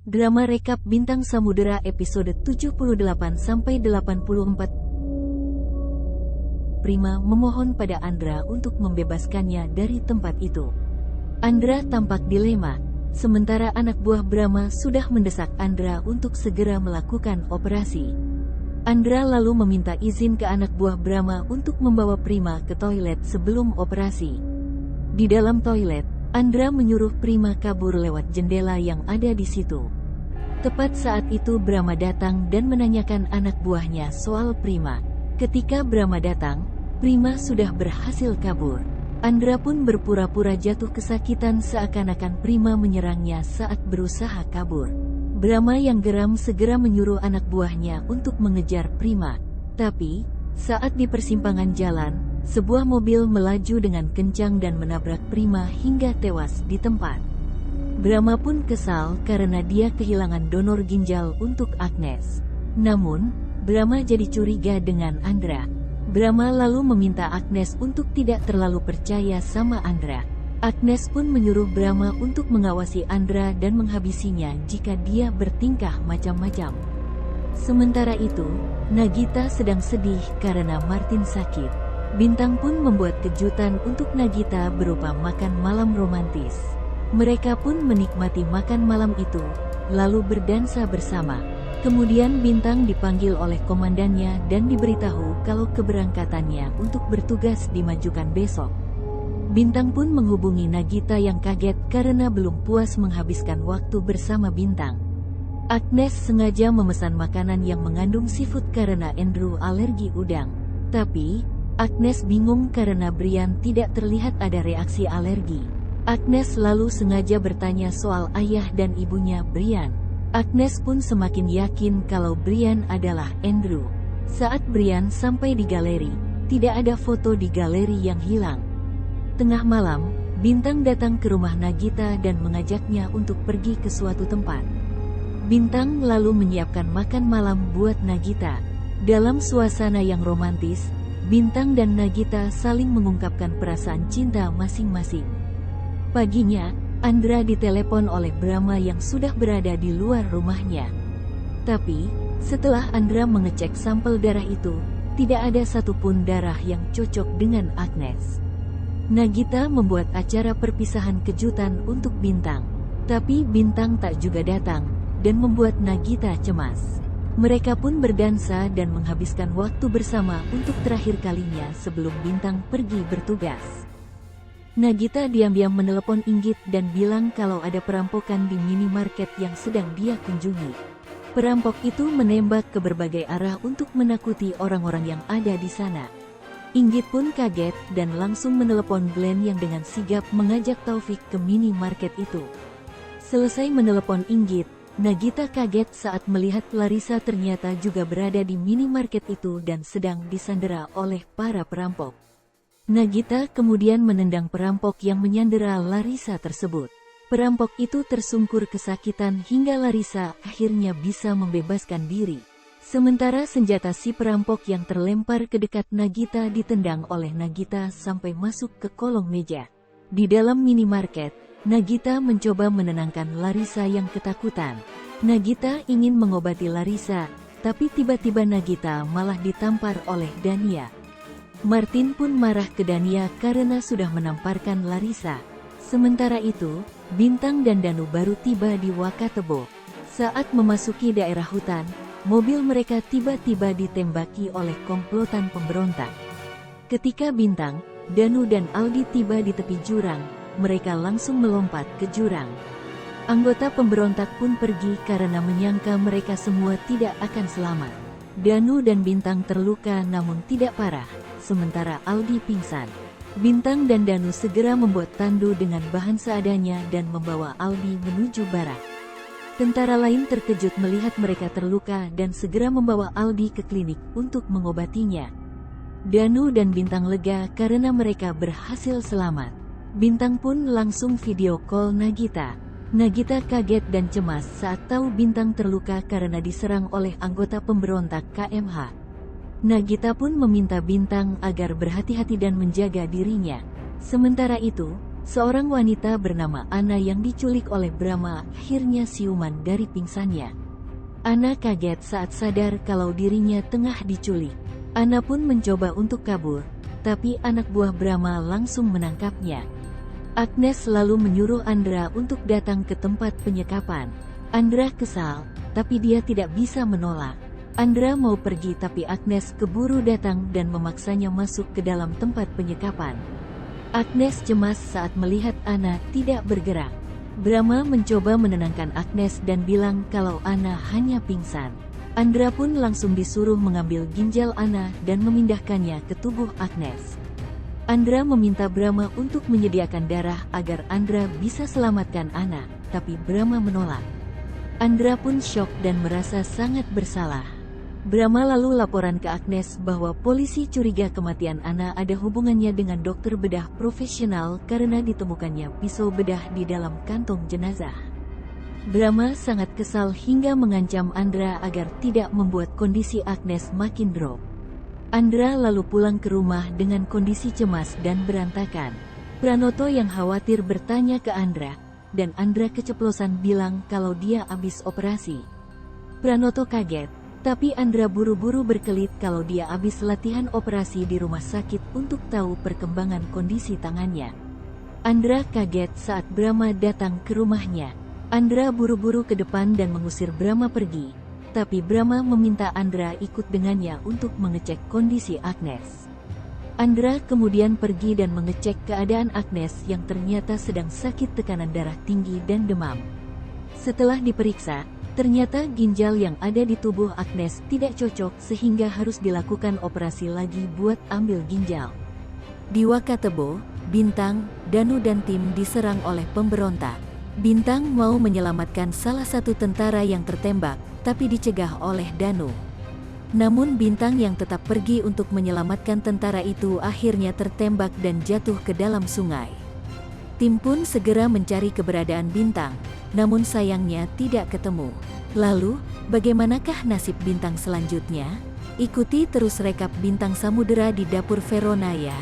Drama rekap Bintang Samudera episode 78-84. Prima memohon pada Andra untuk membebaskannya dari tempat itu. Andra tampak dilema, sementara anak buah Brahma sudah mendesak Andra untuk segera melakukan operasi. Andra lalu meminta izin ke anak buah Brahma untuk membawa Prima ke toilet sebelum operasi. Di dalam toilet, Andra menyuruh Prima kabur lewat jendela yang ada di situ. Tepat saat itu Brahma datang dan menanyakan anak buahnya soal Prima. Ketika Brahma datang, Prima sudah berhasil kabur. Andra pun berpura-pura jatuh kesakitan seakan-akan Prima menyerangnya saat berusaha kabur. Brahma yang geram segera menyuruh anak buahnya untuk mengejar Prima. Tapi, saat di persimpangan jalan, sebuah mobil melaju dengan kencang dan menabrak Prima hingga tewas di tempat. Brahma pun kesal karena dia kehilangan donor ginjal untuk Agnes. Namun, Brahma jadi curiga dengan Andra. Brahma lalu meminta Agnes untuk tidak terlalu percaya sama Andra. Agnes pun menyuruh Brahma untuk mengawasi Andra dan menghabisinya jika dia bertingkah macam-macam. Sementara itu, Nagita sedang sedih karena Martin sakit. Bintang pun membuat kejutan untuk Nagita berupa makan malam romantis. Mereka pun menikmati makan malam itu, lalu berdansa bersama. Kemudian Bintang dipanggil oleh komandannya dan diberitahu kalau keberangkatannya untuk bertugas dimajukan besok. Bintang pun menghubungi Nagita yang kaget karena belum puas menghabiskan waktu bersama Bintang. Agnes sengaja memesan makanan yang mengandung seafood karena Andrew alergi udang. Tapi, Agnes bingung karena Brian tidak terlihat ada reaksi alergi. Agnes lalu sengaja bertanya soal ayah dan ibunya Brian. Agnes pun semakin yakin kalau Brian adalah Andrew. Saat Brian sampai di galeri, tidak ada foto di galeri yang hilang. Tengah malam, Bintang datang ke rumah Nagita dan mengajaknya untuk pergi ke suatu tempat. Bintang lalu menyiapkan makan malam buat Nagita. Dalam suasana yang romantis, Bintang dan Nagita saling mengungkapkan perasaan cinta masing-masing. Paginya, Andra ditelepon oleh Brahma yang sudah berada di luar rumahnya. Tapi, setelah Andra mengecek sampel darah itu, tidak ada satupun darah yang cocok dengan Agnes. Nagita membuat acara perpisahan kejutan untuk Bintang. Tapi Bintang tak juga datang, dan membuat Nagita cemas. Mereka pun berdansa dan menghabiskan waktu bersama untuk terakhir kalinya sebelum Bintang pergi bertugas. Nagita diam-diam menelepon Inggit dan bilang kalau ada perampokan di minimarket yang sedang dia kunjungi. Perampok itu menembak ke berbagai arah untuk menakuti orang-orang yang ada di sana. Inggit pun kaget dan langsung menelepon Glenn yang dengan sigap mengajak Taufik ke minimarket itu. Selesai menelepon Inggit, Nagita kaget saat melihat Larissa ternyata juga berada di minimarket itu dan sedang disandera oleh para perampok. Nagita kemudian menendang perampok yang menyandera Larissa tersebut. Perampok itu tersungkur kesakitan hingga Larissa akhirnya bisa membebaskan diri. Sementara senjata si perampok yang terlempar ke dekat Nagita ditendang oleh Nagita sampai masuk ke kolong meja. Di dalam minimarket, Nagita mencoba menenangkan Larissa yang ketakutan. Nagita ingin mengobati Larissa, tapi tiba-tiba Nagita malah ditampar oleh Dania. Martin pun marah ke Dania karena sudah menamparkan Larissa. Sementara itu, Bintang dan Danu baru tiba di Wakatebo. Saat memasuki daerah hutan, mobil mereka tiba-tiba ditembaki oleh komplotan pemberontak. Ketika Bintang, Danu dan Aldi tiba di tepi jurang, mereka langsung melompat ke jurang. Anggota pemberontak pun pergi karena menyangka mereka semua tidak akan selamat. Danu dan Bintang terluka namun tidak parah, sementara Aldi pingsan. Bintang dan Danu segera membuat tandu dengan bahan seadanya dan membawa Aldi menuju barak. Tentara lain terkejut melihat mereka terluka dan segera membawa Aldi ke klinik untuk mengobatinya. Danu dan Bintang lega karena mereka berhasil selamat. Bintang pun langsung video call Nagita. Nagita kaget dan cemas saat tahu Bintang terluka karena diserang oleh anggota pemberontak KMH. Nagita pun meminta Bintang agar berhati-hati dan menjaga dirinya. Sementara itu, Seorang wanita bernama Anna yang diculik oleh Brahma akhirnya siuman dari pingsannya. Anna kaget saat sadar kalau dirinya tengah diculik. Anna pun mencoba untuk kabur, tapi anak buah Brahma langsung menangkapnya. Agnes lalu menyuruh Andra untuk datang ke tempat penyekapan. Andra kesal, tapi dia tidak bisa menolak. Andra mau pergi tapi Agnes keburu datang dan memaksanya masuk ke dalam tempat penyekapan. Agnes cemas saat melihat Anna tidak bergerak. Brahma mencoba menenangkan Agnes dan bilang kalau Anna hanya pingsan. Andra pun langsung disuruh mengambil ginjal Anna dan memindahkannya ke tubuh Agnes. Andra meminta Brahma untuk menyediakan darah agar Andra bisa selamatkan Anna, tapi Brahma menolak. Andra pun syok dan merasa sangat bersalah. Brahma lalu laporan ke Agnes bahwa polisi curiga kematian Anna ada hubungannya dengan dokter bedah profesional karena ditemukannya pisau bedah di dalam kantong jenazah. Brahma sangat kesal hingga mengancam Andra agar tidak membuat kondisi Agnes makin drop. Andra lalu pulang ke rumah dengan kondisi cemas dan berantakan. Pranoto yang khawatir bertanya ke Andra, dan Andra keceplosan bilang kalau dia habis operasi. Pranoto kaget. Tapi Andra buru-buru berkelit kalau dia habis latihan operasi di rumah sakit untuk tahu perkembangan kondisi tangannya. Andra kaget saat Brahma datang ke rumahnya. Andra buru-buru ke depan dan mengusir Brahma pergi. Tapi Brahma meminta Andra ikut dengannya untuk mengecek kondisi Agnes. Andra kemudian pergi dan mengecek keadaan Agnes yang ternyata sedang sakit tekanan darah tinggi dan demam. Setelah diperiksa, ternyata ginjal yang ada di tubuh Agnes tidak cocok sehingga harus dilakukan operasi lagi buat ambil ginjal. Di Wakatebo, Bintang, Danu dan tim diserang oleh pemberontak. Bintang mau menyelamatkan salah satu tentara yang tertembak, tapi dicegah oleh Danu. Namun Bintang yang tetap pergi untuk menyelamatkan tentara itu akhirnya tertembak dan jatuh ke dalam sungai. Tim pun segera mencari keberadaan Bintang, namun sayangnya tidak ketemu. Lalu, bagaimanakah nasib Bintang selanjutnya? Ikuti terus rekap Bintang Samudera di Dapur Verona ya.